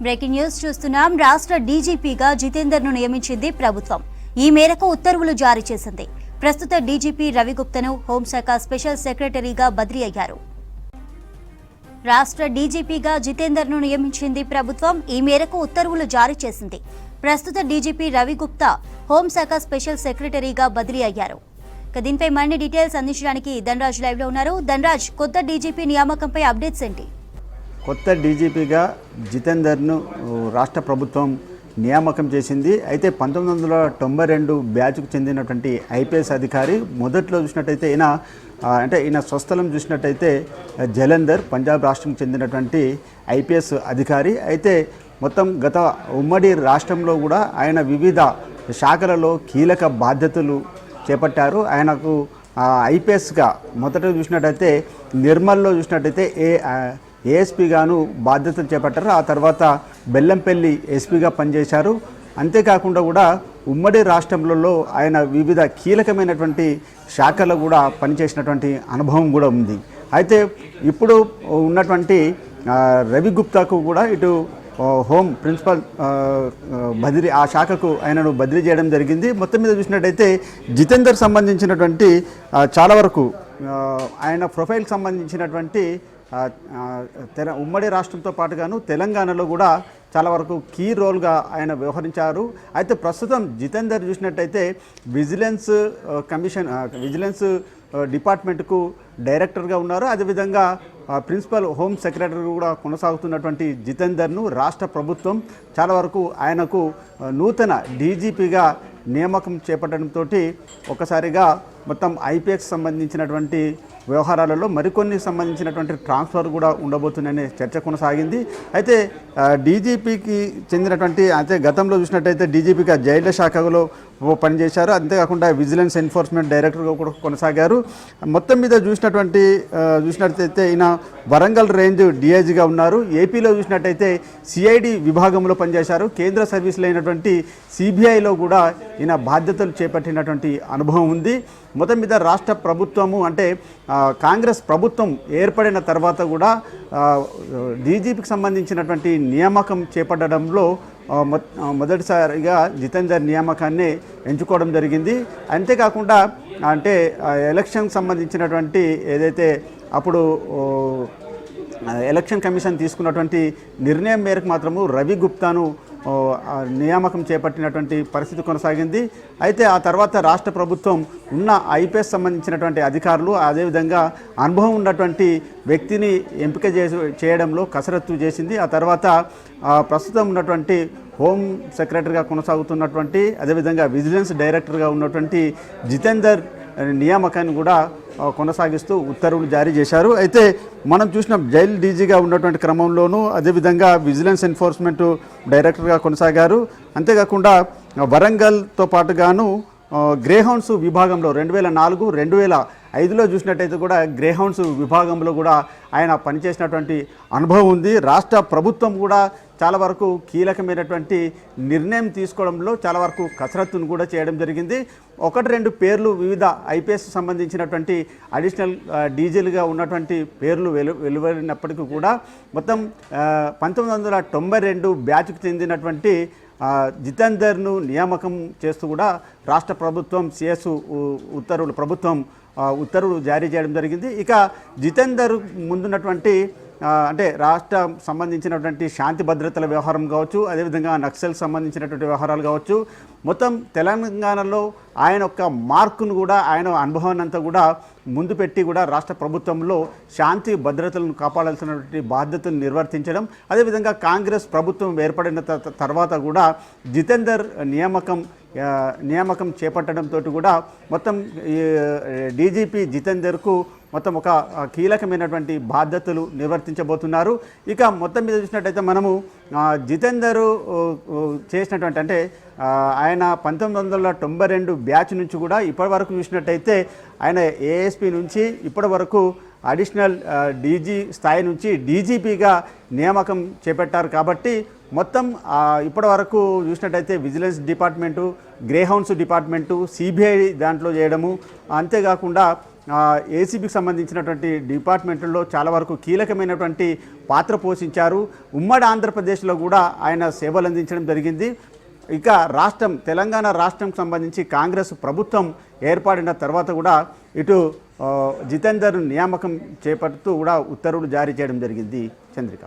Breaking news చూస్తున్నాం. రాష్ట్ర డీజీపీగా జితేందర్ను నియమించింది ప్రభుత్వం. ఈ మేరకు ఉత్తర్వులు జారీ చేసింది. ప్రస్తుత డీజీపీ రవిగుప్తను హోంశాఖ స్పెషల్ సెక్రటరీగా బదిలీ అయ్యారు. రాష్ట్ర డీజీపీగా జితేందర్ను నియమించింది ప్రభుత్వం. ఈ మేరకు ఉత్తర్వులు జారీ చేసింది. ప్రస్తుత డీజీపీ రవిగుప్తా హోంశాఖ స్పెషల్ సెక్రటరీగా బదిలీ అయ్యారు. దీనిపై మరిన్ని డీటెయిల్స్ అందించడానికి ధనరాజ్ లైవ్ లో ఉన్నారు. ధనరాజ్, కొత్త డీజీపీ నియామకంపై అప్డేట్స్ ఏంటి? కొత్త డీజీపీగా జితేందర్ను రాష్ట్ర ప్రభుత్వం నియామకం చేసింది. అయితే 1992 బ్యాచ్కు చెందినటువంటి ఐపీఎస్ అధికారి. మొదట్లో చూసినట్టయితే ఈయన స్వస్థలం చూసినట్టయితే జలంధర్, పంజాబ్ రాష్ట్రం చెందినటువంటి ఐపీఎస్ అధికారి. అయితే మొత్తం గత ఉమ్మడి రాష్ట్రంలో కూడా ఆయన వివిధ శాఖలలో కీలక బాధ్యతలు చేపట్టారు. ఆయనకు ఐపీఎస్గా మొదట చూసినట్టయితే నిర్మల్లో చూసినట్టయితే ఏఎస్పీగాను బాధ్యతలు చేపట్టారు. ఆ తర్వాత బెల్లంపల్లి ఎస్పీగా పనిచేశారు. అంతేకాకుండా కూడా ఉమ్మడి రాష్ట్రంలో ఆయన వివిధ కీలకమైనటువంటి శాఖలు కూడా పనిచేసినటువంటి అనుభవం కూడా ఉంది. అయితే ఇప్పుడు ఉన్నటువంటి రవిగుప్తాకు కూడా ఇటు హోమ్ ప్రిన్సిపల్ బదిలీ ఆ శాఖకు ఆయనను బదిలీ చేయడం జరిగింది. మొత్తం మీద చూసినట్టయితే జితేందర్ సంబంధించినటువంటి చాలా వరకు ఆయన ప్రొఫైల్కి సంబంధించినటువంటి ఉమ్మడి రాష్ట్రంతో పాటుగాను తెలంగాణలో కూడా చాలా వరకు కీ రోల్గా ఆయన వ్యవహరించారు. అయితే ప్రస్తుతం జితేందర్ చూసినట్టయితే విజిలెన్స్ డిపార్ట్మెంట్కు డైరెక్టర్గా ఉన్నారు. అదేవిధంగా ప్రిన్సిపల్ హోమ్ సెక్రటరీ కూడా కొనసాగుతున్నటువంటి జితేందర్ను రాష్ట్ర ప్రభుత్వం చాలా వరకు ఆయనకు నూతన డీజీపీగా నియామకం చేపట్టడంతో ఒకసారిగా మొత్తం ఐపీఎస్ సంబంధించినటువంటి వ్యవహారాలలో మరికొన్ని సంబంధించినటువంటి ట్రాన్స్ఫర్ కూడా ఉండబోతుందనే చర్చ కొనసాగింది. అయితే డీజీపీకి చెందినటువంటి అయితే గతంలో చూసినట్టయితే డీజీపీగా జైళ్ల శాఖలో పనిచేశారు. అంతేకాకుండా విజిలెన్స్ ఎన్ఫోర్స్మెంట్ డైరెక్టర్గా కూడా కొనసాగారు. మొత్తం మీద చూసినట్టయితే ఈయన వరంగల్ రేంజ్ డిఐజీగా ఉన్నారు. ఏపీలో చూసినట్టయితే సిఐడి విభాగంలో పనిచేశారు. కేంద్ర సర్వీసులు అయినటువంటి సిబిఐలో కూడా ఈయన బాధ్యతలు చేపట్టినటువంటి అనుభవం ఉంది. మొత్తం మీద రాష్ట్ర ప్రభుత్వము అంటే కాంగ్రెస్ ప్రభుత్వం ఏర్పడిన తర్వాత కూడా డీజీపీకి సంబంధించినటువంటి నియామకం చేపట్టడంలో మొదటిసారిగా జితేందర్ నియామకాన్ని ఎంచుకోవడం జరిగింది. అంతేకాకుండా అంటే ఎలక్షన్కి సంబంధించినటువంటి ఏదైతే అప్పుడు ఎలక్షన్ కమిషన్ తీసుకున్నటువంటి నిర్ణయం మేరకు మాత్రము రవిగుప్తాను నియామకం చేపట్టినటువంటి పరిస్థితి కొనసాగింది. అయితే ఆ తర్వాత రాష్ట్ర ప్రభుత్వం ఉన్న ఐపీఎస్ సంబంధించినటువంటి అధికారులు అదేవిధంగా అనుభవం ఉన్నటువంటి వ్యక్తిని ఎంపిక చేయడంలో కసరత్తు చేసింది. ఆ తర్వాత ప్రస్తుతం ఉన్నటువంటి హోమ్ సెక్రటరీగా కొనసాగుతున్నటువంటి అదేవిధంగా విజిలెన్స్ డైరెక్టర్గా ఉన్నటువంటి జితేందర్ నియామకాన్ని కూడా కొనసాగిస్తూ ఉత్తర్వులు జారీ చేశారు. అయితే మనం చూసిన జైలు డీజీగా ఉన్నటువంటి క్రమంలోనూ అదేవిధంగా విజిలెన్స్ ఎన్ఫోర్స్మెంట్ డైరెక్టర్గా కొనసాగారు. అంతేకాకుండా వరంగల్తో పాటుగాను గ్రేహౌండ్స్ విభాగంలో 2004, 2005లో చూసినట్టయితే కూడా గ్రేహౌండ్స్ విభాగంలో కూడా ఆయన పనిచేసినటువంటి అనుభవం ఉంది. రాష్ట్ర ప్రభుత్వం కూడా చాలా వరకు కీలకమైనటువంటి నిర్ణయం తీసుకోవడంలో చాలా వరకు కసరత్తును కూడా చేయడం జరిగింది. 1-2 పేర్లు వివిధ ఐపీఎస్ సంబంధించినటువంటి అడిషనల్ డీజీలుగా ఉన్నటువంటి పేర్లు వెలువడినప్పటికీ కూడా మొత్తం 1992 బ్యాచ్కు చెందినటువంటి జితేందర్ను నియామకం చేస్తూ కూడా రాష్ట్ర ప్రభుత్వం సిఎస్ ఉత్తర్వులు జారీ చేయడం జరిగింది. ఇక జితేందర్ ముందున్నటువంటి అంటే రాష్ట్రం సంబంధించినటువంటి శాంతి భద్రతల వ్యవహారం కావచ్చు, అదేవిధంగా నక్సల్ సంబంధించినటువంటి వ్యవహారాలు కావచ్చు, మొత్తం తెలంగాణలో ఆయన యొక్క మార్కును కూడా ఆయన అనుభవాన్ని అంతా కూడా ముందు పెట్టి కూడా రాష్ట్ర ప్రభుత్వంలో శాంతి భద్రతలను కాపాడాల్సినటువంటి బాధ్యతను నిర్వర్తించడం, అదేవిధంగా కాంగ్రెస్ ప్రభుత్వం ఏర్పడిన తర్వాత కూడా జితేందర్ నియామకం చేపట్టడంతో కూడా మొత్తం డీజీపీ జితేందర్కు మొత్తం ఒక కీలకమైనటువంటి బాధ్యతలు నిర్వర్తించబోతున్నారు. ఇక మొత్తం మీద చూసినట్టయితే మనము జితేందర్ చేసినటువంటి అంటే ఆయన 1992 బ్యాచ్ నుంచి కూడా ఇప్పటి వరకు చూసినట్టయితే ఆయన ఏఎస్పీ నుంచి ఇప్పటి వరకు అడిషనల్ డీజీ స్థాయి నుంచి డీజీపీగా నియామకం చేపట్టారు. కాబట్టి మొత్తం ఇప్పటి వరకు చూసినట్టయితే vigilance department, Greyhounds department, CBI దాంట్లో చేయడము, అంతేకాకుండా ఏసీబీకి సంబంధించినటువంటి డిపార్ట్మెంట్లో చాలా వరకు కీలకమైనటువంటి పాత్ర పోషించారు. ఉమ్మడి ఆంధ్రప్రదేశ్లో కూడా ఆయన సేవలు అందించడం జరిగింది. ఇక తెలంగాణ రాష్ట్రం సంబంధించి కాంగ్రెస్ ప్రభుత్వం ఏర్పడిన తర్వాత కూడా ఇటు జితేందర్ నియామకం చేపడుతూ కూడా ఉత్తర్వులు జారీ చేయడం జరిగింది. చంద్రిక.